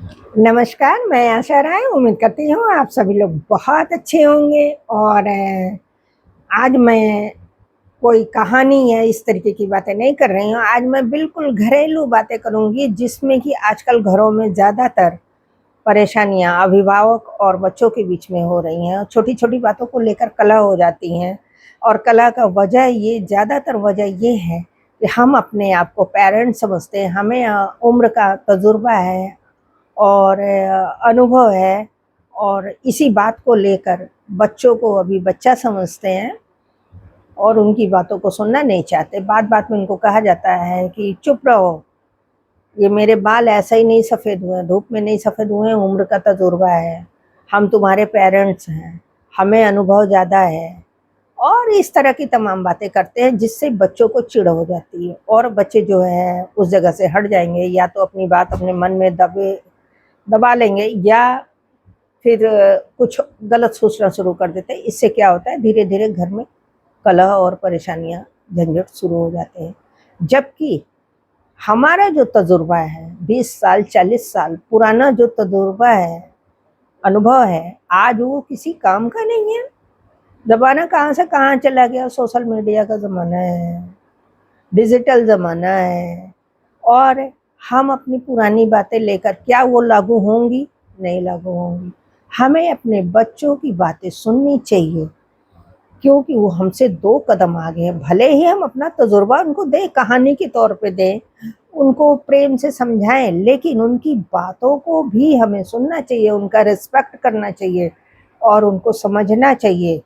नमस्कार, मैं आशा राय उम्मीद करती हूँ आप सभी लोग बहुत अच्छे होंगे और आज मैं कोई कहानी या इस तरीके की बातें नहीं कर रही हूँ। आज मैं बिल्कुल घरेलू बातें करूँगी जिसमें कि आजकल घरों में ज़्यादातर परेशानियाँ अभिभावक और बच्चों के बीच में हो रही हैं। छोटी-छोटी बातों को लेकर कलह हो जाती हैं और कलह का वजह ये ज़्यादातर वजह ये है कि हम अपने आप को पेरेंट्स समझते हैं, हमें उम्र का तजुर्बा है और अनुभव है और इसी बात को लेकर बच्चों को अभी बच्चा समझते हैं और उनकी बातों को सुनना नहीं चाहते। बात-बात में उनको कहा जाता है कि चुप रहो, ये मेरे बाल ऐसे ही नहीं सफ़ेद हुए हैं, धूप में नहीं सफ़ेद हुए हैं, उम्र का तजुर्बा है, हम तुम्हारे पेरेंट्स हैं, हमें अनुभव ज़्यादा है और इस तरह की तमाम बातें करते हैं जिससे बच्चों को चिढ़ हो जाती है और बच्चे जो है उस जगह से हट जाएँगे या तो अपनी बात अपने मन में दबा लेंगे या फिर कुछ गलत सोचना शुरू कर देते हैं। इससे क्या होता है धीरे-धीरे घर में कलह और परेशानियाँ, झंझट शुरू हो जाते हैं। जबकि हमारा जो तजुर्बा है 20 साल, 40 साल पुराना जो तजुर्बा है, अनुभव है, आज वो किसी काम का नहीं है। ज़माना कहाँ से कहाँ चला गया, सोशल मीडिया का ज़माना है, डिजिटल ज़माना है और हम अपनी पुरानी बातें लेकर क्या वो लागू होंगी? नहीं लागू होंगी। हमें अपने बच्चों की बातें सुननी चाहिए क्योंकि वो हमसे 2 कदम आगे हैं। भले ही हम अपना तजुर्बा उनको दें, कहानी के तौर पे दें, उनको प्रेम से समझाएँ, लेकिन उनकी बातों को भी हमें सुनना चाहिए, उनका रिस्पेक्ट करना चाहिए और उनको समझना चाहिए।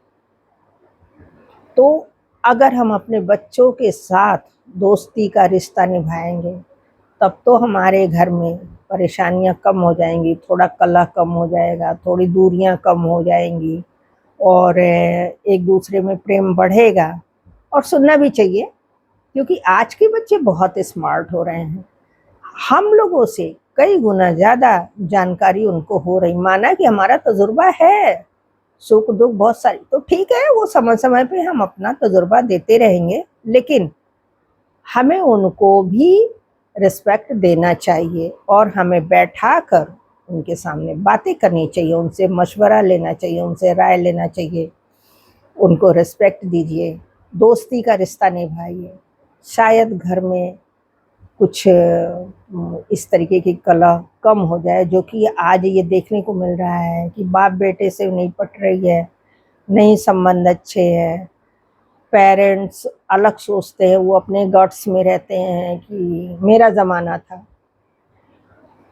तो अगर हम अपने बच्चों के साथ दोस्ती का रिश्ता निभाएँगे, तब तो हमारे घर में परेशानियाँ कम हो जाएँगी, थोड़ा कलह कम हो जाएगा, थोड़ी दूरियाँ कम हो जाएँगी और एक-दूसरे में प्रेम बढ़ेगा और सुनना भी चाहिए क्योंकि आज के बच्चे बहुत स्मार्ट हो रहे हैं। हम लोगों से कई गुना ज़्यादा जानकारी उनको हो रही। माना कि हमारा तजुर्बा है, सुख-दुःख बहुत सारी तो ठीक है, वो समय-समय पे हम अपना तजुर्बा देते रहेंगे, लेकिन हमें उनको भी रिस्पेक्ट देना चाहिए और हमें बैठाकर उनके सामने बातें करनी चाहिए, उनसे मशवरा लेना चाहिए, उनसे राय लेना चाहिए, उनको रिस्पेक्ट दीजिए, दोस्ती का रिश्ता निभाइए। शायद घर में कुछ इस तरीके की कलह कम हो जाए जो कि आज ये देखने को मिल रहा है कि बाप-बेटे से नहीं पट रही है, नहीं संबंध अच्छे हैं, पेरेंट्स अलग सोचते हैं, वो अपने गट्स में रहते हैं कि मेरा ज़माना था,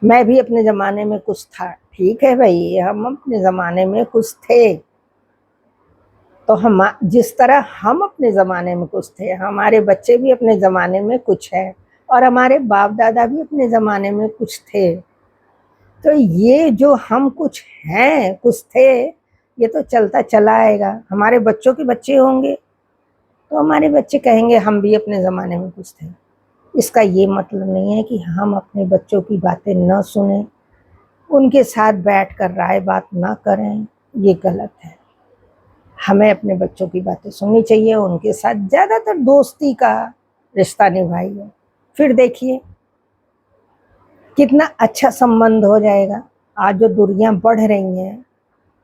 मैं भी अपने ज़माने में कुछ था। ठीक है भई, हम अपने ज़माने में कुछ थे, तो हम जिस तरह हम अपने ज़माने में कुछ थे, हमारे बच्चे भी अपने ज़माने में कुछ हैं और हमारे बाप-दादा भी अपने ज़माने में कुछ थे। तो ये जो हम कुछ हैं, कुछ थे, ये तो चलता चला आएगा। हमारे बच्चों के बच्चे होंगे, तो हमारे बच्चे कहेंगे हम भी अपने ज़माने में कुछ थे। इसका ये मतलब नहीं है कि हम अपने बच्चों की बातें न सुनें, उनके साथ बैठकर राय-बात ना करें, ये गलत है। हमें अपने बच्चों की बातें सुननी चाहिए, उनके साथ ज़्यादातर दोस्ती का रिश्ता निभाइए। फिर देखिए कितना अच्छा संबंध हो जाएगा। आज जो दूरियाँ बढ़ रही हैं,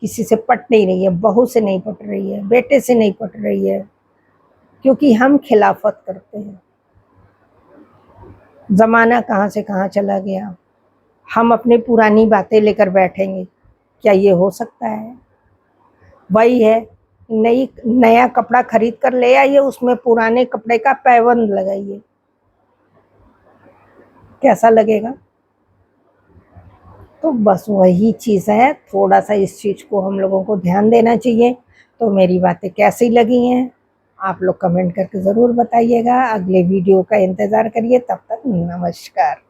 किसी से पट नहीं रही है, बहू से नहीं पट रही है, बेटे से नहीं पट रही है, क्योंकि हम खिलाफत करते हैं। ज़माना कहाँ से कहाँ चला गया। हम अपनी पुरानी बातें लेकर बैठेंगे, क्या ये हो सकता है? वही है, नया कपड़ा खरीद कर ले आइए, उसमें पुराने कपड़े का पैबंद लगाइए। कैसा लगेगा? तो बस वही चीज़ है, थोड़ा-सा इस चीज़ को हम लोगों को ध्यान देना चाहिए। तो मेरी बातें कैसी लगी हैं? आप लोग कमेंट करके ज़रूर बताइएगा। अगले वीडियो का इंतज़ार करिए, तब तक नमस्कार।